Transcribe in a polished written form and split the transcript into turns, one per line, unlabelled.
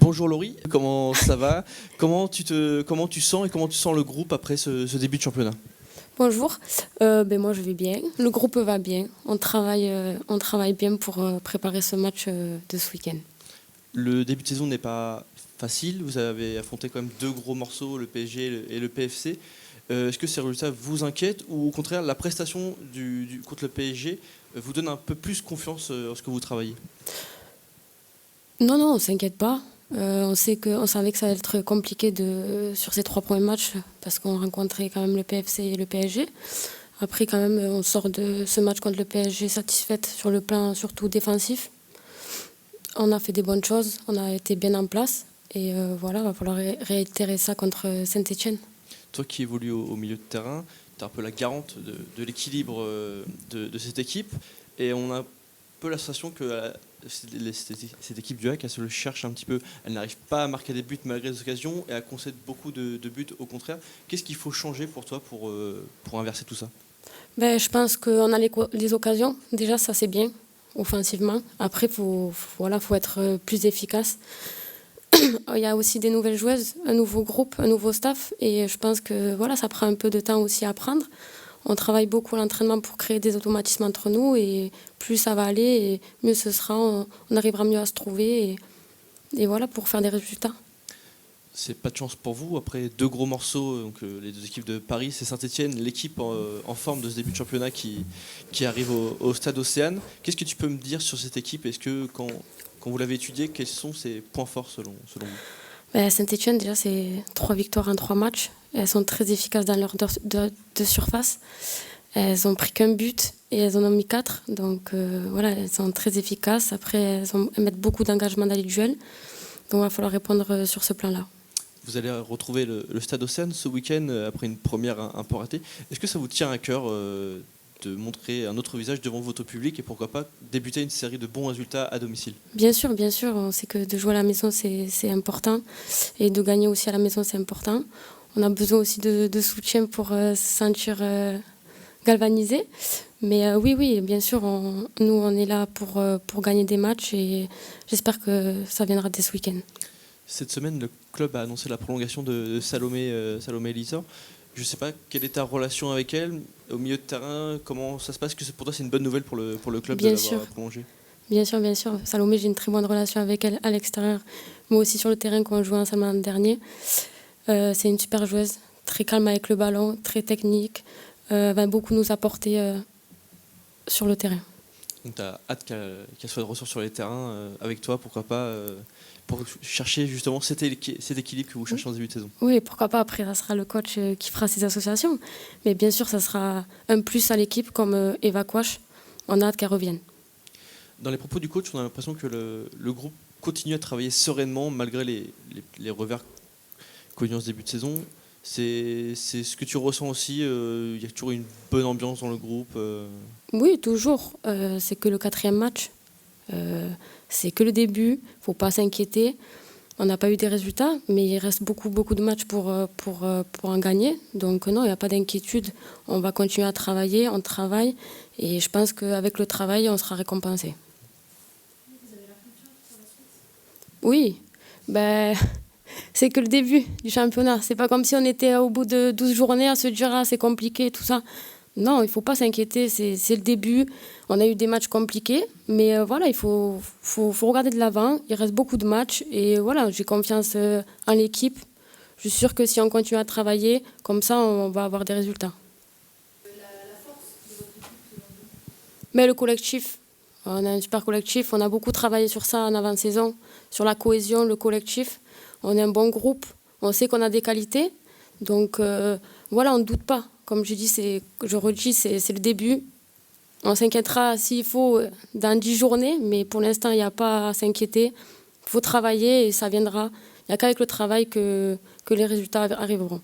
Bonjour Laurie, comment ça va? Comment tu sens et comment tu sens le groupe après ce début de championnat?
Bonjour, moi je vais bien, le groupe va bien, on travaille bien pour préparer ce match de ce week-end.
Le début de saison n'est pas facile, vous avez affronté quand même deux gros morceaux, le PSG et le PFC. Est-ce que ces résultats vous inquiètent ou au contraire la prestation contre le PSG vous donne un peu plus confiance en ce que vous travaillez?
Non, non, on s'inquiète pas. On savait que ça allait être compliqué sur ces trois premiers matchs parce qu'on rencontrait quand même le PFC et le PSG. Après, quand même, on sort de ce match contre le PSG satisfaite sur le plan surtout défensif. On a fait des bonnes choses, on a été bien en place et voilà, il va falloir réitérer ça contre Saint-Étienne.
Toi qui évolues au milieu de terrain, tu es un peu la garante de l'équilibre de cette équipe et on a un peu la sensation que cette équipe du HAC, elle se le cherche un petit peu. Elle n'arrive pas à marquer des buts malgré les occasions et elle concède beaucoup de buts au contraire. Qu'est-ce qu'il faut changer pour toi pour inverser tout ça?
Je pense qu'on a les occasions. Déjà, ça c'est bien, offensivement. Après, faut être plus efficace. Il y a aussi des nouvelles joueuses, un nouveau groupe, un nouveau staff. Et je pense que voilà, ça prend un peu de temps aussi à apprendre. On travaille beaucoup à l'entraînement pour créer des automatismes entre nous. Et plus ça va aller, et mieux ce sera. On arrivera mieux à se trouver. Et voilà, pour faire des résultats.
C'est pas de chance pour vous. Après deux gros morceaux, donc les deux équipes de Paris, c'est Saint-Etienne, l'équipe en forme de ce début de championnat qui arrive au stade Océane. Qu'est-ce que tu peux me dire sur cette équipe? Est-ce que quand vous l'avez étudiée, quels sont ses points forts selon vous?
Saint-Etienne, déjà, c'est 3 victoires en 3 matchs. Elles sont très efficaces dans leur de surface. Elles ont pris qu'un but et elles en ont mis 4. Donc voilà, elles sont très efficaces. Après, elles mettent beaucoup d'engagement dans les duels. Donc il va falloir répondre sur ce plan-là.
Vous allez retrouver le stade Océane ce week-end après une première un peu ratée. Est-ce que ça vous tient à cœur de montrer un autre visage devant votre public et pourquoi pas débuter une série de bons résultats à domicile?
Bien sûr, bien sûr. On sait que de jouer à la maison, c'est important. Et de gagner aussi à la maison, c'est important. On a besoin aussi de soutien pour se sentir galvanisé. Mais oui, oui, bien sûr, nous, on est là pour gagner des matchs et j'espère que ça viendra dès ce week-end.
Cette semaine, le club a annoncé la prolongation de Salomé Elisor. Je ne sais pas quelle est ta relation avec elle au milieu de terrain, comment ça se passe, que pour toi c'est une bonne nouvelle pour le club de l'avoir prolongée?
Bien sûr, bien sûr. Salomé, j'ai une très bonne relation avec elle à l'extérieur. Moi aussi sur le terrain quand on jouait ensemble l'an dernier. C'est une super joueuse, très calme avec le ballon, très technique. Va beaucoup nous apporter sur le terrain.
Donc tu as hâte qu'elle soit de retour sur les terrains avec toi, pourquoi pas, pour chercher justement cet équilibre que vous cherchez en début de saison.
Oui, pourquoi pas. Après, ça sera le coach qui fera ses associations. Mais bien sûr, ça sera un plus à l'équipe comme Eva Quash. On a hâte qu'elle revienne.
Dans les propos du coach, on a l'impression que le groupe continue à travailler sereinement malgré les revers connus en ce début de saison. C'est ce que tu ressens aussi, il y a toujours une bonne ambiance dans le groupe.
Oui, toujours. C'est que le 4e match. C'est que le début. Il ne faut pas s'inquiéter. On n'a pas eu des résultats, mais il reste beaucoup, beaucoup de matchs pour en gagner. Donc non, il n'y a pas d'inquiétude. On va continuer à travailler, on travaille. Et je pense qu'avec le travail, on sera récompensé. Oui, c'est que le début du championnat. C'est pas comme si on était au bout de 12 journées à se dire ah, c'est compliqué, tout ça. Non, il ne faut pas s'inquiéter, c'est le début. On a eu des matchs compliqués, mais voilà, il faut regarder de l'avant. Il reste beaucoup de matchs et voilà, j'ai confiance en l'équipe. Je suis sûre que si on continue à travailler, comme ça, on va avoir des résultats. Mais le collectif, on a un super collectif. On a beaucoup travaillé sur ça en avant-saison, sur la cohésion, le collectif. On est un bon groupe. On sait qu'on a des qualités. Donc voilà, on ne doute pas. Comme je redis, c'est le début. On s'inquiétera s'il faut dans 10 journées, mais pour l'instant, il n'y a pas à s'inquiéter. Il faut travailler et ça viendra. Il n'y a qu'avec le travail que les résultats arriveront.